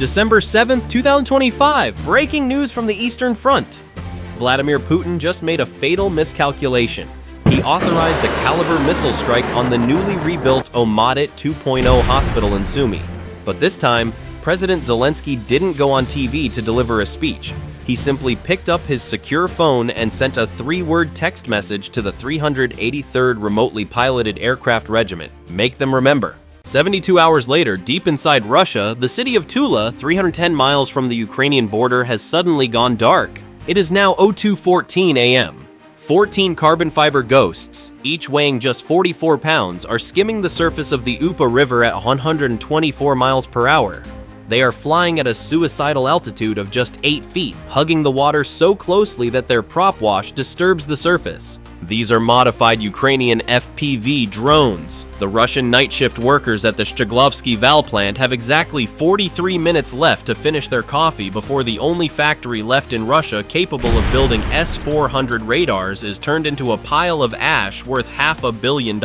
December 7th, 2025, breaking news from the Eastern Front. Vladimir Putin just made a fatal miscalculation. He authorized a Caliber missile strike on the newly rebuilt Ohmatdyt 2.0 hospital in Sumy. But this time, President Zelensky didn't go on TV to deliver a speech. He simply picked up his secure phone and sent a 3-word text message to the 383rd Remotely Piloted Aircraft Regiment. Make them remember. 72 hours later, deep inside Russia, the city of Tula, 310 miles from the Ukrainian border, has suddenly gone dark. It is now 02:14 a.m. 14 carbon fiber ghosts, each weighing just 44 pounds, are skimming the surface of the Upa River at 124 miles per hour. They are flying at a suicidal altitude of just 8 feet, hugging the water so closely that their prop wash disturbs the surface. These are modified Ukrainian FPV drones. The Russian night shift workers at the Shcheglovsky Val plant have exactly 43 minutes left to finish their coffee before the only factory left in Russia capable of building S-400 radars is turned into a pile of ash worth $500 million.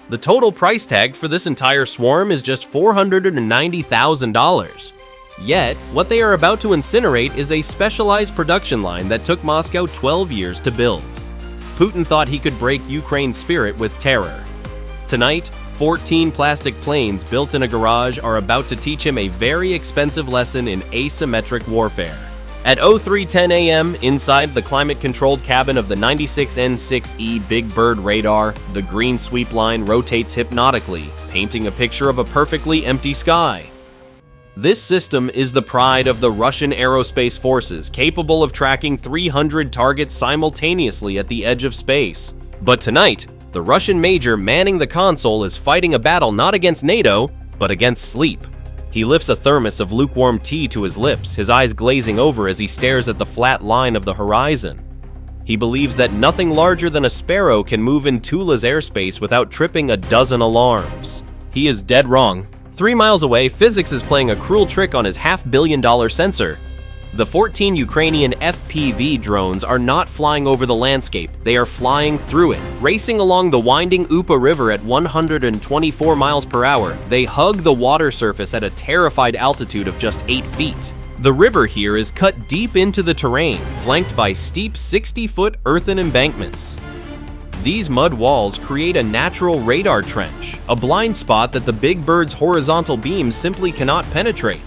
The total price tag for this entire swarm is just $490,000. Yet, what they are about to incinerate is a specialized production line that took Moscow 12 years to build. Putin thought he could break Ukraine's spirit with terror. Tonight, 14 plastic planes built in a garage are about to teach him a very expensive lesson in asymmetric warfare. At 03:10 a.m., inside the climate-controlled cabin of the 96N6E Big Bird radar, the green sweep line rotates hypnotically, painting a picture of a perfectly empty sky. This system is the pride of the Russian aerospace forces, capable of tracking 300 targets simultaneously at the edge of space. But tonight, the Russian major manning the console is fighting a battle not against NATO, but against sleep. He lifts a thermos of lukewarm tea to his lips, his eyes glazing over as he stares at the flat line of the horizon. He believes that nothing larger than a sparrow can move in Tula's airspace without tripping a dozen alarms. He is dead wrong. 3 miles away, physics is playing a cruel trick on his $500 million sensor. The 14 Ukrainian FPV drones are not flying over the landscape, they are flying through it. Racing along the winding Upa River at 124 miles per hour, they hug the water surface at a terrified altitude of just 8 feet. The river here is cut deep into the terrain, flanked by steep 60-foot earthen embankments. These mud walls create a natural radar trench, a blind spot that the Big Bird's horizontal beams simply cannot penetrate.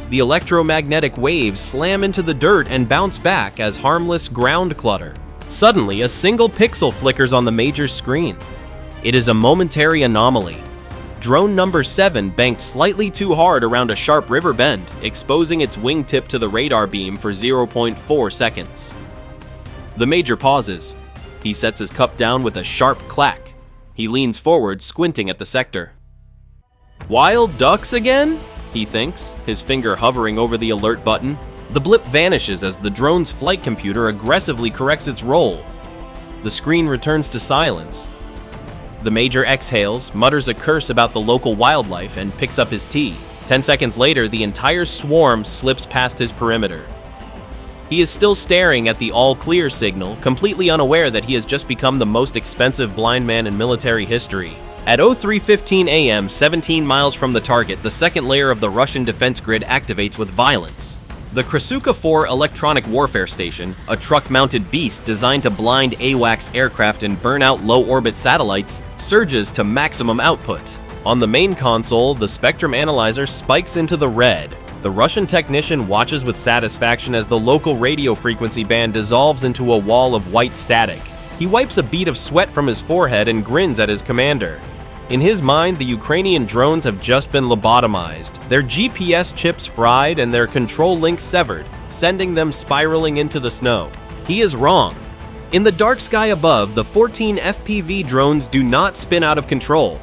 The electromagnetic waves slam into the dirt and bounce back as harmless ground clutter. Suddenly, a single pixel flickers on the major's screen. It is a momentary anomaly. Drone number 7 banked slightly too hard around a sharp river bend, exposing its wingtip to the radar beam for 0.4 seconds. The major pauses. He sets his cup down with a sharp clack. He leans forward, squinting at the sector. Wild ducks again? He thinks, his finger hovering over the alert button. The blip vanishes as the drone's flight computer aggressively corrects its role. The screen returns to silence. The major exhales, mutters a curse about the local wildlife, and picks up his tea. 10 seconds later, the entire swarm slips past his perimeter. He is still staring at the all-clear signal, completely unaware that he has just become the most expensive blind man in military history. At 03:15 a.m., 17 miles from the target, the second layer of the Russian defense grid activates with violence. The Krasuka 4 electronic warfare station, a truck-mounted beast designed to blind AWACS aircraft and burn out low-orbit satellites, surges to maximum output. On the main console, the spectrum analyzer spikes into the red. The Russian technician watches with satisfaction as the local radio frequency band dissolves into a wall of white static. He wipes a bead of sweat from his forehead and grins at his commander. In his mind, the Ukrainian drones have just been lobotomized, their GPS chips fried and their control links severed, sending them spiraling into the snow. He is wrong. In the dark sky above, the 14 FPV drones do not spin out of control.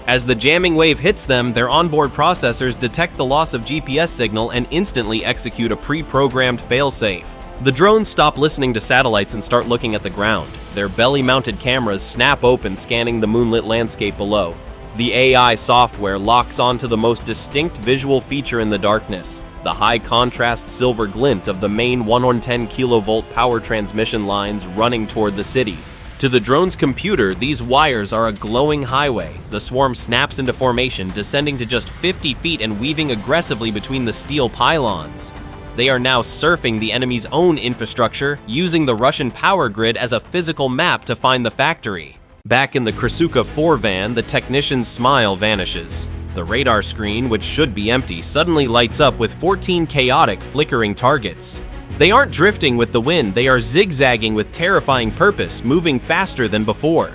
As the jamming wave hits them, their onboard processors detect the loss of GPS signal and instantly execute a pre-programmed failsafe. The drones stop listening to satellites and start looking at the ground. Their belly-mounted cameras snap open, scanning the moonlit landscape below. The AI software locks onto the most distinct visual feature in the darkness, the high-contrast silver glint of the main 110 kilovolt power transmission lines running toward the city. To the drone's computer, these wires are a glowing highway. The swarm snaps into formation, descending to just 50 feet and weaving aggressively between the steel pylons. They are now surfing the enemy's own infrastructure, using the Russian power grid as a physical map to find the factory. Back in the Krasuka 4 van, the technician's smile vanishes. The radar screen, which should be empty, suddenly lights up with 14 chaotic, flickering targets. They aren't drifting with the wind, they are zigzagging with terrifying purpose, moving faster than before.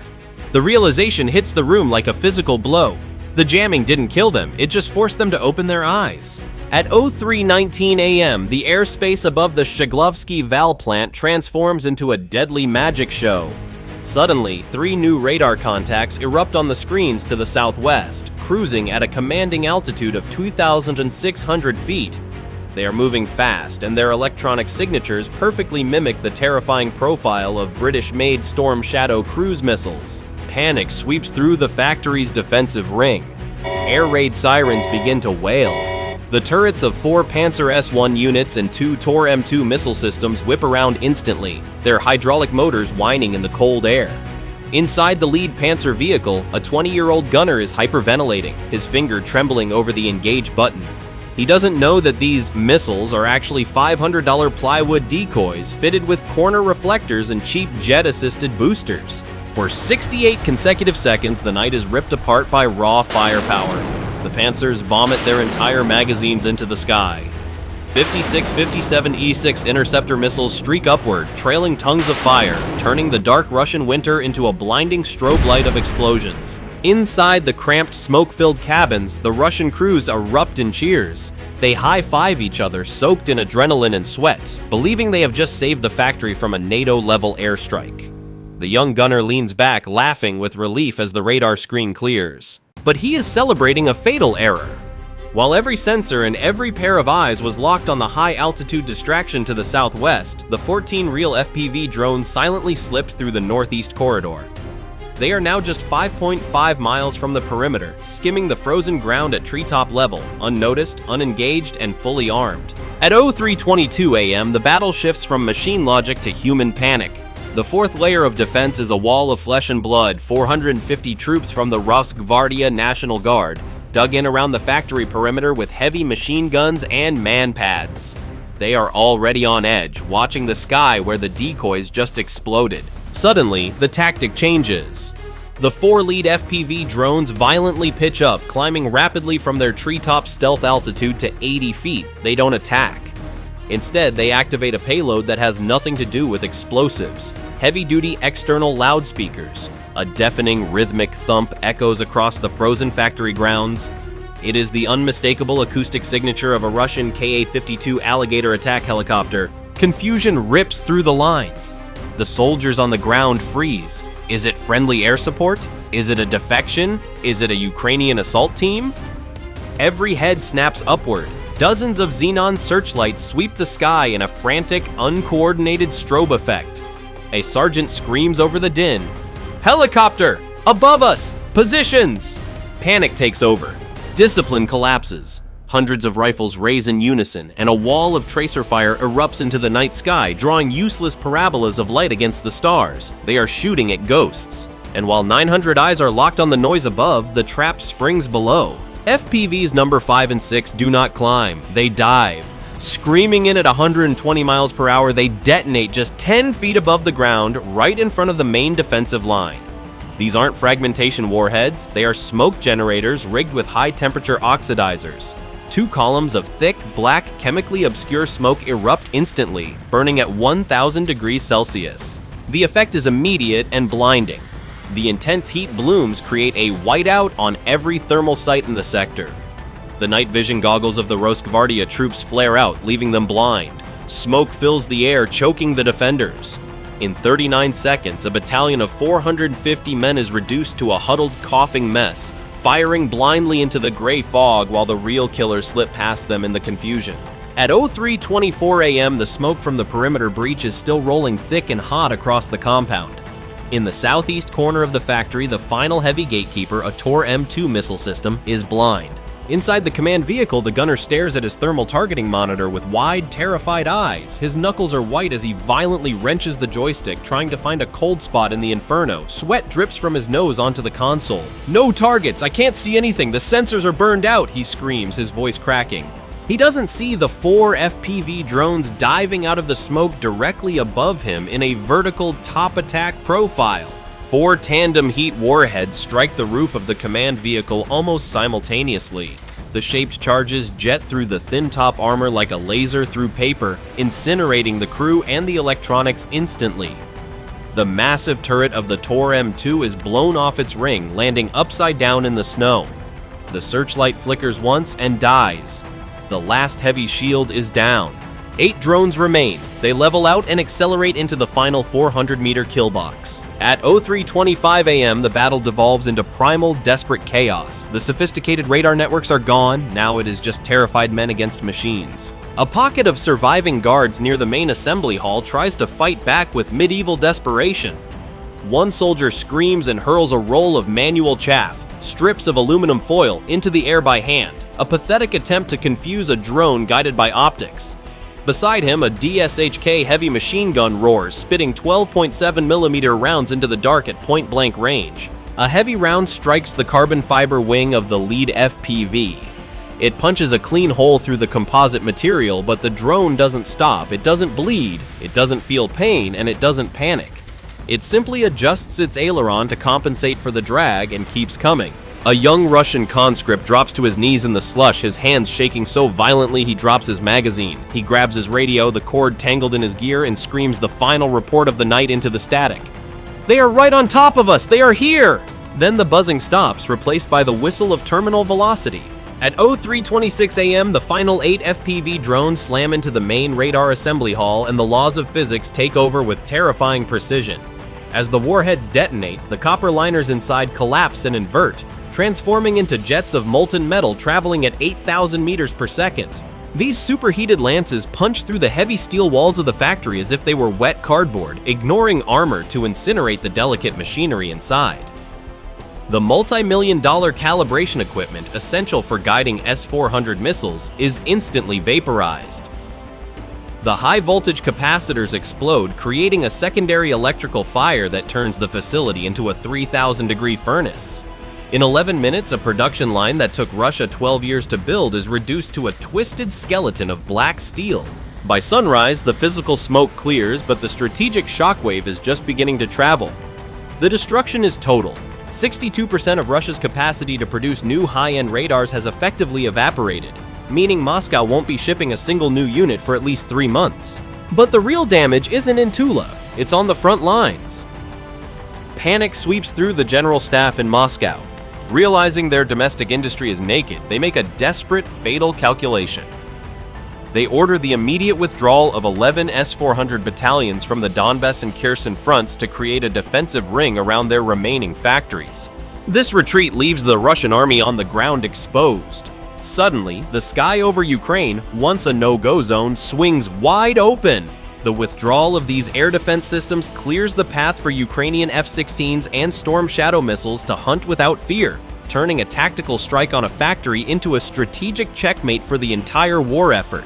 The realization hits the room like a physical blow. The jamming didn't kill them, it just forced them to open their eyes. At 03:19 a.m., the airspace above the Shklovsky Val plant transforms into a deadly magic show. Suddenly, 3 new radar contacts erupt on the screens to the southwest, cruising at a commanding altitude of 2,600 feet. They are moving fast, and their electronic signatures perfectly mimic the terrifying profile of British-made Storm Shadow cruise missiles. Panic sweeps through the factory's defensive ring. Air raid sirens begin to wail. The turrets of 4 Pantsir S-1 units and 2 Tor M2 missile systems whip around instantly, their hydraulic motors whining in the cold air. Inside the lead Pantsir vehicle, a 20-year-old gunner is hyperventilating, his finger trembling over the engage button. He doesn't know that these missiles are actually $500 plywood decoys fitted with corner reflectors and cheap jet-assisted boosters. For 68 consecutive seconds, the night is ripped apart by raw firepower. The Pantsirs vomit their entire magazines into the sky. 56-57 E-6 interceptor missiles streak upward, trailing tongues of fire, turning the dark Russian winter into a blinding strobe light of explosions. Inside the cramped, smoke-filled cabins, the Russian crews erupt in cheers. They high-five each other, soaked in adrenaline and sweat, believing they have just saved the factory from a NATO-level airstrike. The young gunner leans back, laughing with relief as the radar screen clears. But he is celebrating a fatal error. While every sensor and every pair of eyes was locked on the high-altitude distraction to the southwest, the 14 real FPV drones silently slipped through the northeast corridor. They are now just 5.5 miles from the perimeter, skimming the frozen ground at treetop level, unnoticed, unengaged, and fully armed. At 03:22 a.m., the battle shifts from machine logic to human panic. The fourth layer of defense is a wall of flesh and blood, 450 troops from the Rosgvardia National Guard, dug in around the factory perimeter with heavy machine guns and man-pads. They are already on edge, watching the sky where the decoys just exploded. Suddenly, the tactic changes. The 4 lead FPV drones violently pitch up, climbing rapidly from their treetop stealth altitude to 80 feet. They don't attack. Instead, they activate a payload that has nothing to do with explosives. Heavy-duty external loudspeakers. A deafening rhythmic thump echoes across the frozen factory grounds. It is the unmistakable acoustic signature of a Russian Ka-52 Alligator attack helicopter. Confusion rips through the lines. The soldiers on the ground freeze. Is it friendly air support? Is it a defection? Is it a Ukrainian assault team? Every head snaps upward. Dozens of xenon searchlights sweep the sky in a frantic, uncoordinated strobe effect. A sergeant screams over the din. "Helicopter! Above us! Positions!" Panic takes over. Discipline collapses. Hundreds of rifles raise in unison, and a wall of tracer fire erupts into the night sky, drawing useless parabolas of light against the stars. They are shooting at ghosts. And while 900 eyes are locked on the noise above, the trap springs below. FPVs number 5 and 6 do not climb, they dive. Screaming in at 120 miles per hour, they detonate just 10 feet above the ground, right in front of the main defensive line. These aren't fragmentation warheads, they are smoke generators rigged with high-temperature oxidizers. 2 columns of thick, black, chemically obscure smoke erupt instantly, burning at 1,000 degrees Celsius. The effect is immediate and blinding. The intense heat blooms create a whiteout on every thermal site in the sector. The night vision goggles of the Rosgvardia troops flare out, leaving them blind. Smoke fills the air, choking the defenders. In 39 seconds, a battalion of 450 men is reduced to a huddled, coughing mess, firing blindly into the gray fog while the real killers slip past them in the confusion. At 03:24 a.m., the smoke from the perimeter breach is still rolling thick and hot across the compound. In the southeast corner of the factory, the final heavy gatekeeper, a Tor M2 missile system, is blind. Inside the command vehicle, the gunner stares at his thermal targeting monitor with wide, terrified eyes. His knuckles are white as he violently wrenches the joystick, trying to find a cold spot in the inferno. Sweat drips from his nose onto the console. "No targets! I can't see anything! The sensors are burned out!" he screams, his voice cracking. He doesn't see the 4 FPV drones diving out of the smoke directly above him in a vertical top attack profile. 4 tandem heat warheads strike the roof of the command vehicle almost simultaneously. The shaped charges jet through the thin top armor like a laser through paper, incinerating the crew and the electronics instantly. The massive turret of the Tor M2 is blown off its ring, landing upside down in the snow. The searchlight flickers once and dies. The last heavy shield is down. 8 drones remain. They level out and accelerate into the final 400-meter kill box. At 03:25 a.m., the battle devolves into primal, desperate chaos. The sophisticated radar networks are gone. Now it is just terrified men against machines. A pocket of surviving guards near the main assembly hall tries to fight back with medieval desperation. One soldier screams and hurls a roll of manual chaff, strips of aluminum foil, into the air by hand, a pathetic attempt to confuse a drone guided by optics. Beside him, a DSHK heavy machine gun roars, spitting 12.7mm rounds into the dark at point-blank range. A heavy round strikes the carbon fiber wing of the lead FPV. It punches a clean hole through the composite material, but the drone doesn't stop, it doesn't bleed, it doesn't feel pain, and it doesn't panic. It simply adjusts its aileron to compensate for the drag and keeps coming. A young Russian conscript drops to his knees in the slush, his hands shaking so violently he drops his magazine. He grabs his radio, the cord tangled in his gear, and screams the final report of the night into the static. "They are right on top of us! They are here!" Then the buzzing stops, replaced by the whistle of terminal velocity. At 03:26 a.m., the final 8 FPV drones slam into the main radar assembly hall, and the laws of physics take over with terrifying precision. As the warheads detonate, the copper liners inside collapse and invert, transforming into jets of molten metal traveling at 8,000 meters per second. These superheated lances punch through the heavy steel walls of the factory as if they were wet cardboard, ignoring armor to incinerate the delicate machinery inside. The multi-million-dollar calibration equipment essential for guiding S-400 missiles is instantly vaporized. The high-voltage capacitors explode, creating a secondary electrical fire that turns the facility into a 3,000-degree furnace. In 11 minutes, a production line that took Russia 12 years to build is reduced to a twisted skeleton of black steel. By sunrise, the physical smoke clears, but the strategic shockwave is just beginning to travel. The destruction is total. 62% of Russia's capacity to produce new high-end radars has effectively evaporated, meaning Moscow won't be shipping a single new unit for at least 3 months. But the real damage isn't in Tula, it's on the front lines. Panic sweeps through the general staff in Moscow. Realizing their domestic industry is naked, they make a desperate, fatal calculation. They order the immediate withdrawal of 11 S-400 battalions from the Donbass and Kherson fronts to create a defensive ring around their remaining factories. This retreat leaves the Russian army on the ground exposed. Suddenly, the sky over Ukraine, once a no-go zone, swings wide open. The withdrawal of these air defense systems clears the path for Ukrainian F-16s and Storm Shadow missiles to hunt without fear, turning a tactical strike on a factory into a strategic checkmate for the entire war effort.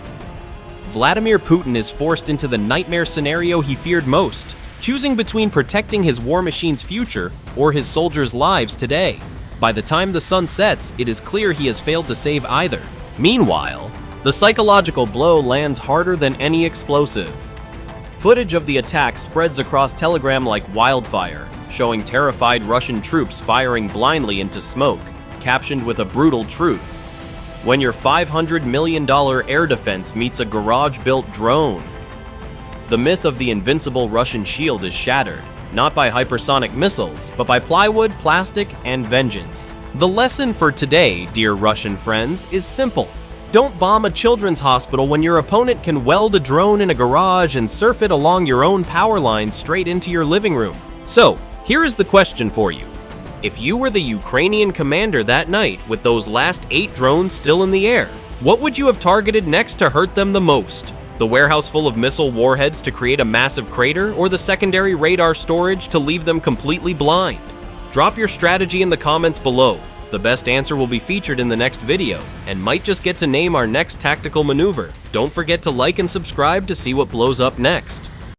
Vladimir Putin is forced into the nightmare scenario he feared most, choosing between protecting his war machine's future or his soldiers' lives today. By the time the sun sets, it is clear he has failed to save either. Meanwhile, the psychological blow lands harder than any explosive. Footage of the attack spreads across Telegram like wildfire, showing terrified Russian troops firing blindly into smoke, captioned with a brutal truth. When your $500 million air defense meets a garage-built drone. The myth of the invincible Russian shield is shattered, not by hypersonic missiles, but by plywood, plastic, and vengeance. The lesson for today, dear Russian friends, is simple. Don't bomb a children's hospital when your opponent can weld a drone in a garage and surf it along your own power line straight into your living room. So, here is the question for you. If you were the Ukrainian commander that night with those last 8 drones still in the air, what would you have targeted next to hurt them the most? The warehouse full of missile warheads to create a massive crater, or the secondary radar storage to leave them completely blind? Drop your strategy in the comments below. The best answer will be featured in the next video, and might just get to name our next tactical maneuver. Don't forget to like and subscribe to see what blows up next.